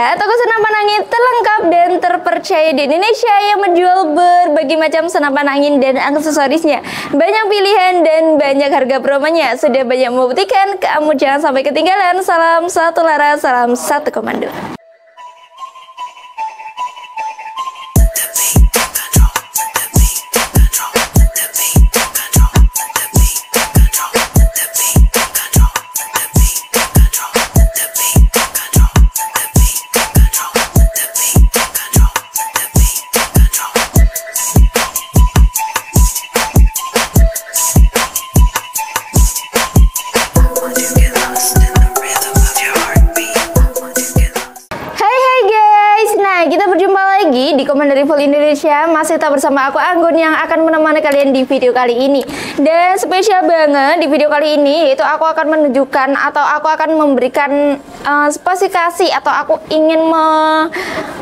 ya, toko senapan angin terlengkap dan terpercaya di Indonesia yang menjual berbagai macam senapan angin dan aksesorisnya. Banyak pilihan dan banyak harga promonya. Sudah banyak membuktikan, kamu jangan sampai ketinggalan. Salam satu laras, salam satu komando. Kita berjumpa lagi di Komando Rifle Indonesia. Masih tetap bersama aku Anggun yang akan menemani kalian di video kali ini. Dan spesial banget di video kali ini, yaitu aku akan menunjukkan atau aku akan memberikan spesifikasi atau aku ingin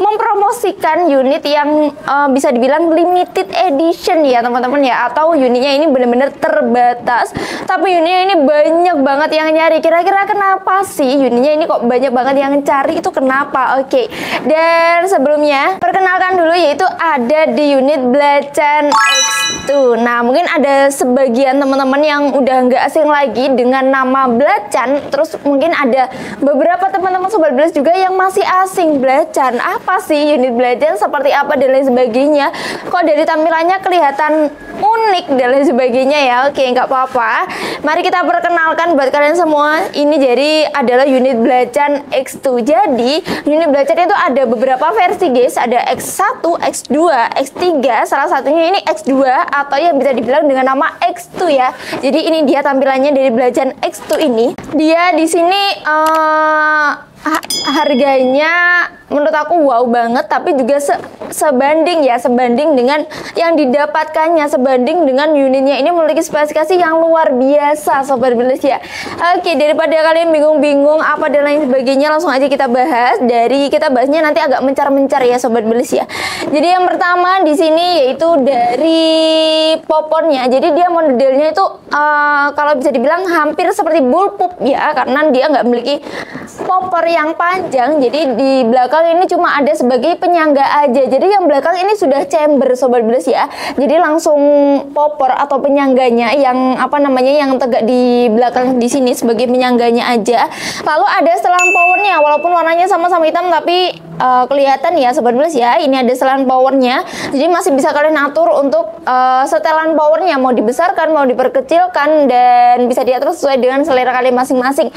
mempromosikan unit yang bisa dibilang limited edition ya teman-teman ya. Atau unitnya ini benar-benar terbatas, tapi unitnya ini banyak banget yang nyari. Kira-kira kenapa sih unitnya ini kok banyak banget yang cari, itu kenapa? Oke. Dan sebelumnya perkenalkan dulu, yaitu ada di unit Blacan X2. Nah, mungkin ada sebagian teman-teman yang udah nggak asing lagi dengan nama Blacan. Terus mungkin ada beberapa teman-teman sobat Blas juga yang masih asing. Blacan apa sih unit Blacan, seperti apa dan lain sebagainya. Kok dari tampilannya kelihatan unik dan lain sebagainya ya. Oke, nggak apa-apa. Mari kita perkenalkan buat kalian semua. Ini jadi adalah unit Blacan X2. Jadi unit Blacan itu ada beberapa versi guys, ada X1, X2, X3, salah satunya ini X2 atau yang bisa dibilang dengan nama X2 ya. Jadi ini dia tampilannya dari Blacan X2 ini. Dia di sini harganya menurut aku wow banget, tapi juga sebanding ya, sebanding dengan yang didapatkannya, sebanding dengan unitnya ini memiliki spesifikasi yang luar biasa sobat Blas ya. Oke, daripada kalian bingung-bingung apa dan lain sebagainya, langsung aja kita bahas. Kita bahasnya nanti agak mencar-mencar ya sobat Blas ya. Jadi yang pertama di sini yaitu dari popornya. Jadi dia modelnya itu kalau bisa dibilang hampir seperti bullpup ya, karena dia nggak memiliki popor yang panjang. Jadi di belakang ini cuma ada sebagai penyangga aja. Jadi yang belakang ini sudah chamber sobat Blas ya. Jadi langsung popor atau penyangganya yang apa namanya, yang tegak di belakang di sini sebagai penyangganya aja. Lalu ada setelan powernya, walaupun warnanya sama-sama hitam tapi kelihatan ya sobat Blas ya. Ini ada setelan powernya. Jadi masih bisa kalian atur untuk setelan powernya, mau dibesarkan, mau diperkecilkan, dan bisa diatur sesuai dengan selera kalian masing-masing.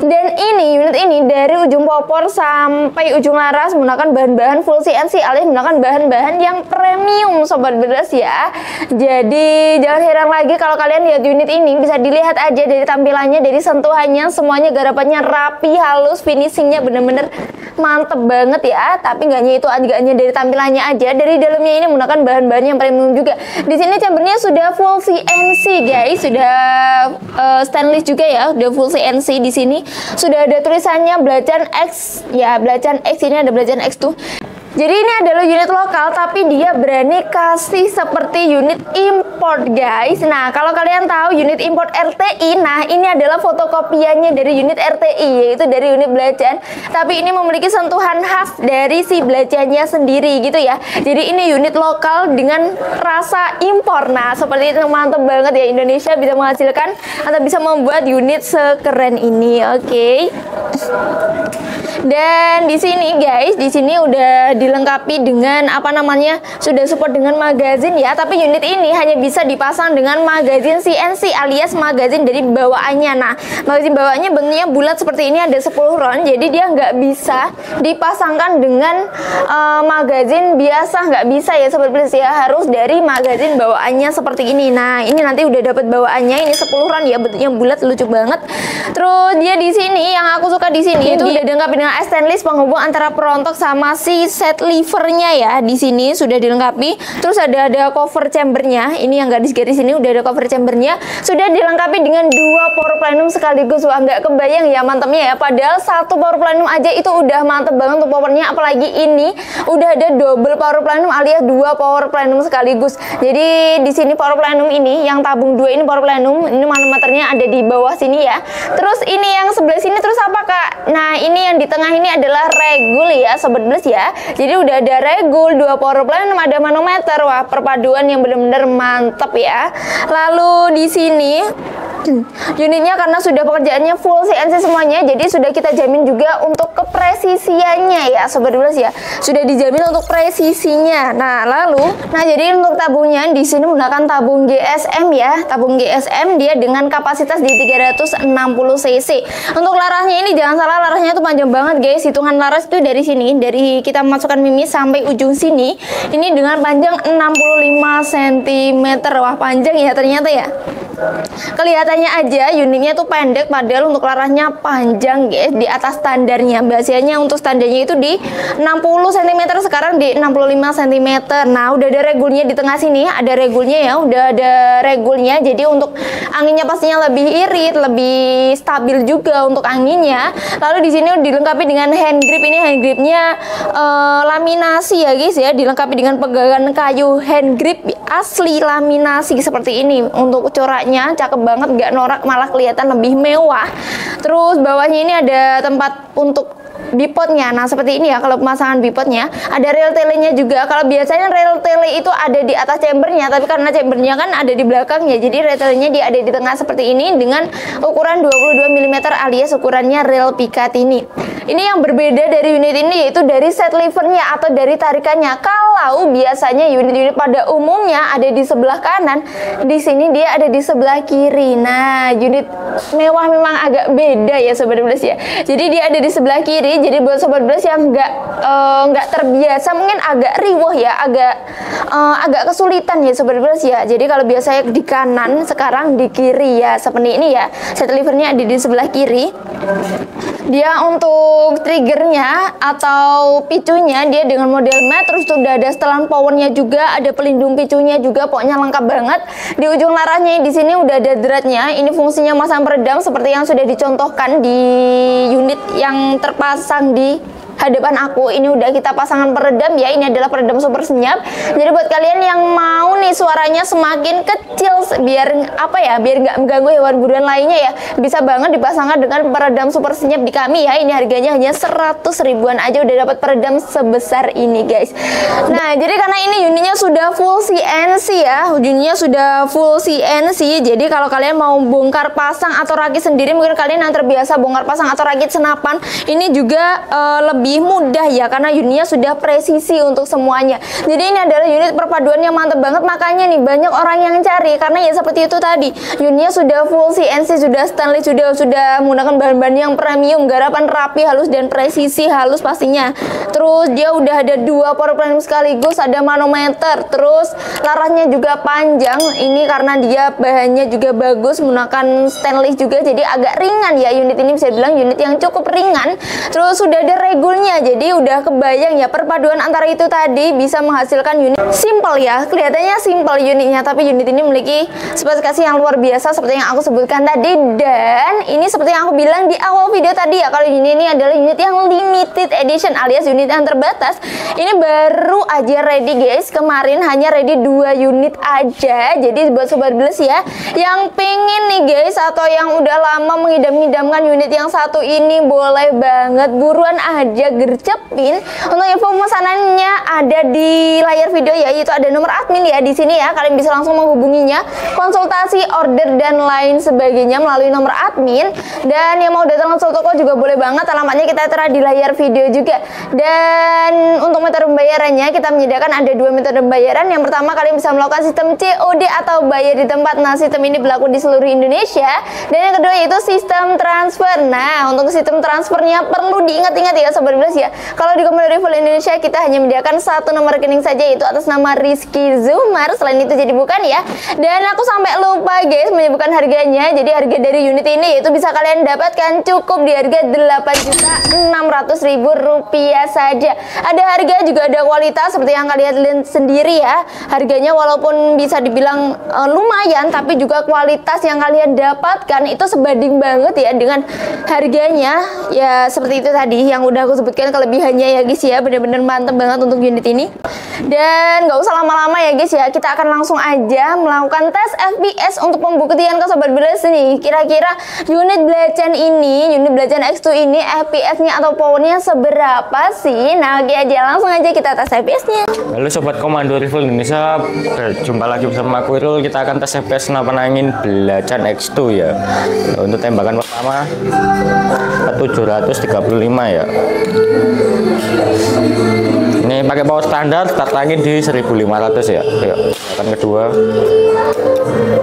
Dan ini unit ini dari ujung popor sampai ujung laras menggunakan bahan-bahan full CNC alias menggunakan bahan-bahan yang premium sobat Blas ya. Jadi jangan heran lagi kalau kalian lihat unit ini, bisa dilihat aja dari tampilannya, dari sentuhannya, semuanya garapannya rapi, halus, finishingnya bener-bener mantep banget ya. Tapi nggak hanya dari tampilannya aja, dari dalamnya ini menggunakan bahan-bahan yang premium juga. Di sini chambernya sudah full CNC guys, sudah stainless juga ya, udah full CNC di sini. Sudah ada tulisannya Blacan X ya, Blacan X, ini ada Blacan X tuh. Jadi ini adalah unit lokal, tapi dia berani kasih seperti unit import guys. Nah, kalau kalian tahu unit import RTI, nah ini adalah fotokopiannya dari unit RTI, yaitu dari unit Blacan. Tapi ini memiliki sentuhan khas dari si Blacannya sendiri gitu ya. Jadi ini unit lokal dengan rasa impor. Nah, seperti itu, mantep banget ya, Indonesia bisa menghasilkan atau bisa membuat unit sekeren ini. Oke. Dan di sini guys, di sini udah dilengkapi dengan apa namanya, sudah support dengan magazin ya. Tapi unit ini hanya bisa dipasang dengan magazin CNC alias magazin dari bawaannya. Nah, magazin bawaannya bentuknya bulat seperti ini, ada 10 round. Jadi dia nggak bisa dipasangkan dengan magazin biasa, nggak bisa ya sobat Blas ya, harus dari magazin bawaannya seperti ini. Nah, ini nanti udah dapat bawaannya, ini 10 round ya, bentuknya bulat, lucu banget. Terus dia di sini yang aku suka di sini itu udah dilengkapi dengan stainless penghubung antara perontok sama si set set livernya ya, di sini sudah dilengkapi. Terus ada cover chambernya, ini yang garis garis ini udah ada cover chambernya, sudah dilengkapi dengan 2 power plenum sekaligus. Wah, nggak kebayang ya mantapnya ya, padahal 1 power plenum aja itu udah mantep banget untuk powernya, apalagi ini udah ada double power plenum alias 2 power plenum sekaligus. Jadi di sini power plenum ini yang tabung 2 ini power plenum, ini manometernya ada di bawah sini ya. Terus ini yang sebelah sini terus apa Kak? Nah, ini yang di tengah ini adalah regul ya Sobat Blast ya. Jadi udah ada regul, 2 power plenum, ada manometer. Wah, perpaduan yang benar-benar mantap ya. Lalu di sini unitnya karena sudah pekerjaannya full CNC semuanya, jadi sudah kita jamin juga untuk kepresisiannya ya Sobat Blast ya. Sudah dijamin untuk presisinya. Nah, jadi untuk tabungnya di sini menggunakan tabung GSM ya. Tabung GSM dia dengan kapasitas di 360 cc. Untuk larasnya ini jangan salah, larasnya itu panjang banget guys. Hitungan laras itu dari sini, dari kita masukkan mimis sampai ujung sini, ini dengan panjang 65 cm. Wah, panjang ya ternyata ya. Kelihatannya aja unitnya tuh pendek, padahal untuk larasnya panjang guys, di atas standarnya. Biasanya untuk standarnya itu di 60 cm, sekarang di 65 cm. Nah, udah ada regulnya di tengah sini, ada regulnya ya, udah ada regulnya. Jadi untuk anginnya pastinya lebih irit, lebih stabil juga untuk anginnya. Lalu di sini dilengkapi dengan hand grip. Ini hand gripnya laminasi ya guys ya, dilengkapi dengan pegangan kayu, hand grip asli laminasi seperti ini. Untuk coraknya cakep banget, gak norak, malah kelihatan lebih mewah. Terus bawahnya ini ada tempat untuk bipodnya. Nah, seperti ini ya kalau pemasangan bipodnya. Ada rel telenya juga. Kalau biasanya rel tele itu ada di atas chambernya, tapi karena chambernya kan ada di belakangnya, jadi rel telenya dia ada di tengah seperti ini dengan ukuran 22 mm alias ukurannya rel Picatinny. Ini yang berbeda dari unit ini yaitu dari set livernya atau dari tarikannya. Kalau biasanya unit-unit pada umumnya ada di sebelah kanan, di sini dia ada di sebelah kiri. Nah, unit mewah memang agak beda ya Sobat Blast ya. Jadi dia ada di sebelah kiri. Jadi buat Sobat Blast yang nggak terbiasa, mungkin agak riwah ya, agak kesulitan ya Sobat Blast ya. Jadi kalau biasanya di kanan, sekarang di kiri ya, seperti ini ya. Set livernya ada di sebelah kiri. Dia untuk triggernya atau picunya dia dengan model matte, terus sudah ada setelan powernya juga, ada pelindung picunya juga, pokoknya lengkap banget. Di ujung larasnya di sini udah ada dratnya. Ini fungsinya masang peredam seperti yang sudah dicontohkan di unit yang terpasang di hadapan aku. Ini udah kita pasangkan peredam ya. Ini adalah peredam super senyap. Jadi buat kalian yang mau nih suaranya semakin kecil, biar apa ya, biar nggak mengganggu hewan buruan lainnya ya, bisa banget dipasangkan dengan peredam super senyap di kami ya. Ini harganya hanya 100 ribuan aja udah dapat peredam sebesar ini guys. Nah, jadi karena ini unitnya sudah full CNC ya, unitnya sudah full CNC. Jadi kalau kalian mau bongkar pasang atau rakit sendiri, mungkin kalian yang terbiasa bongkar pasang atau rakit senapan, ini juga lebih mudah ya, karena unitnya sudah presisi untuk semuanya. Jadi ini adalah unit perpaduan yang mantap banget, makanya nih banyak orang yang cari, karena ya seperti itu tadi, unitnya sudah full CNC, sudah stainless, sudah menggunakan bahan-bahan yang premium, garapan rapi, halus dan presisi halus pastinya. Terus dia udah ada 2 power plenum sekaligus, ada manometer, terus larasnya juga panjang. Ini karena dia bahannya juga bagus, menggunakan stainless juga, jadi agak ringan ya. Unit ini bisa dibilang unit yang cukup ringan. Terus sudah ada regulnya, jadi udah kebayang ya perpaduan antara itu tadi bisa menghasilkan unit simple ya. Kelihatannya simple unitnya, tapi unit ini memiliki spesifikasi yang luar biasa seperti yang aku sebutkan tadi. Dan ini seperti yang aku bilang di awal video tadi ya, kalau ini adalah unit yang limited edition alias unit yang terbatas. Ini baru aja ready guys, kemarin hanya ready 2 unit aja. Jadi buat Sobat Blast ya yang pengen nih guys, atau yang udah lama mengidam-idamkan unit yang satu ini, boleh banget buruan aja gercepin. Untuk info pemesanannya ada di layar video ya, yaitu ada nomor admin ya di sini ya. Kalian bisa langsung menghubunginya, konsultasi, order dan lain sebagainya melalui nomor admin. Dan yang mau datang langsung toko juga boleh banget, alamatnya kita tera di layar video juga. Dan untuk metode pembayarannya kita menyediakan ada 2 metode pembayaran. Yang pertama, kalian bisa melakukan sistem COD atau bayar di tempat. Nah, sistem ini berlaku di seluruh Indonesia. Dan yang kedua yaitu sistem transfer. Nah, untuk sistem transfernya perlu diingat-ingat ya Sobat Belas ya. Kalau di Komando Rifle Indonesia kita hanya menyediakan satu nomor rekening saja, yaitu atas nama Rizky Zumar. Selain itu jadi bukan ya. Dan aku sampai lupa guys menyebutkan harganya. Jadi harga dari unit ini yaitu bisa kalian dapatkan cukup di harga Rp8.600.000 saja. Ada harga juga ada kualitas seperti yang kalian lihat sendiri ya. Harganya walaupun bisa dibilang lumayan, tapi juga kualitas yang kalian dapatkan itu sebanding banget ya dengan harganya. Ya seperti itu tadi yang udah aku sebutkan kelebihannya ya guys ya. Bener-bener mantep banget untuk unit ini. Dan nggak usah lama-lama ya guys ya, kita akan langsung aja melakukan tes FPS untuk pembuktian ke Sobat Belas nih. Kira-kira unit Blacen ini, unit Blacen X2 ini FPS-nya atau powernya seberapa sih? Nah oke aja, langsung aja kita tes FPS-nya. Halo Sobat Komando Rifle Indonesia, berjumpa lagi bersama aku Irul. Kita akan tes FPS senapan angin Blacen X2 ya. Untuk tembakan pertama 735 ya. Ini pakai power standar, start angin di 1500 ya. Yuk, tembakan kedua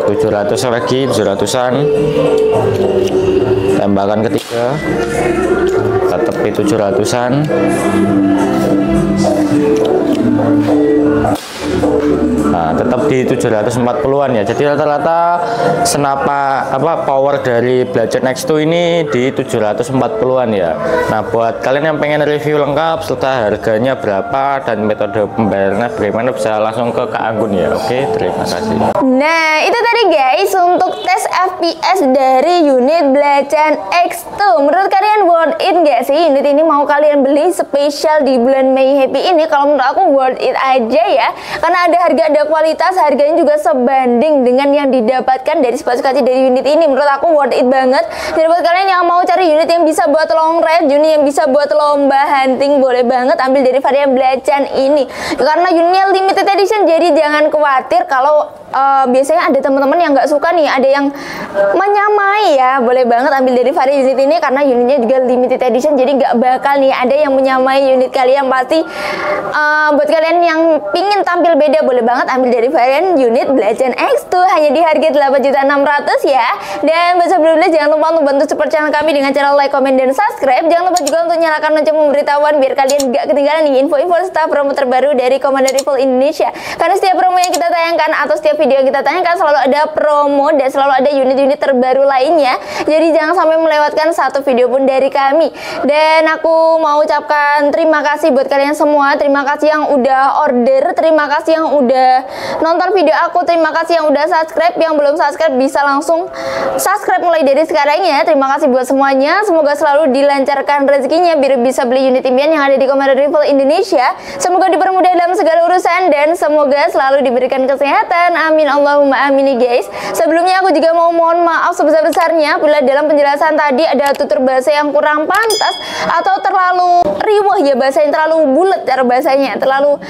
700 lagi, 700-an. Tembakan ketiga tetap di 700-an. Nah, tetap di 740-an ya. Jadi rata-rata power dari Blacen X2 ini di 740-an ya. Nah, buat kalian yang pengen review lengkap serta harganya berapa dan metode pembayarannya bagaimana, bisa langsung ke Kak Anggun ya. Oke, terima kasih. Nah, itu tadi guys untuk tes FPS dari unit Blacen X2. Menurut kalian worth it nggak sih unit ini? Mau kalian beli spesial di bulan Mei Happy ini? Kalau menurut aku worth it aja ya, karena ada harga, ada kualitas, harganya juga sebanding dengan yang didapatkan dari spesifikasi dari unit ini. Menurut aku worth it banget. Jadi buat kalian yang mau cari unit yang bisa buat long range, unit yang bisa buat lomba hunting, boleh banget ambil dari varian Blacen ini, karena unitnya limited edition. Jadi jangan khawatir kalau biasanya ada teman-teman yang nggak suka nih, ada yang menyamai ya, boleh banget ambil dari varian unit ini karena unitnya juga limited edition. Jadi nggak bakal nih ada yang menyamai unit kalian. Pasti buat kalian yang pingin tampil beda, boleh banget ambil dari varian unit Blacen X2 hanya di harga 8.600.000 ya. Dan buat Sobat Belas jangan lupa untuk bantu support channel kami dengan cara like, komen, dan subscribe. Jangan lupa juga untuk nyalakan lonceng pemberitahuan biar kalian gak ketinggalan nih info-info serta promo terbaru dari Komando Rifle Indonesia. Karena setiap promo yang kita tayangkan atau setiap video yang kita tayangkan selalu ada promo dan selalu ada unit-unit terbaru lainnya. Jadi jangan sampai melewatkan satu video pun dari kami. Dan aku mau ucapkan terima kasih buat kalian semua. Terima kasih yang udah order, terima kasih yang udah nonton video aku, terima kasih yang udah subscribe. Yang belum subscribe bisa langsung subscribe mulai dari sekarang ya. Terima kasih buat semuanya. Semoga selalu dilancarkan rezekinya biar bisa beli unit impian yang ada di Komando Rifle Indonesia. Semoga dipermudah dalam segala urusan dan semoga selalu diberikan kesehatan. Amin Allahumma amin guys. Sebelumnya aku juga mau mohon maaf sebesar-besarnya bila dalam penjelasan tadi ada tutur bahasa yang kurang pantas atau terlalu riwah ya, bahasa yang terlalu bulat cara bahasanya, terlalu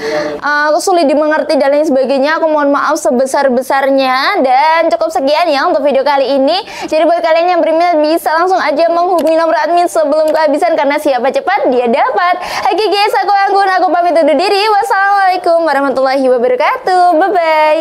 sulit dimengerti dan lain sebagainya. Aku mohon maaf sebesar-besarnya. Dan cukup sekian ya untuk video kali ini. Jadi buat kalian yang berminat bisa langsung aja menghubungi nomor admin sebelum kehabisan, karena siapa cepat dia dapat. Oke guys, aku Anggun, aku pamit undur diri. Wassalamualaikum warahmatullahi wabarakatuh. Bye bye.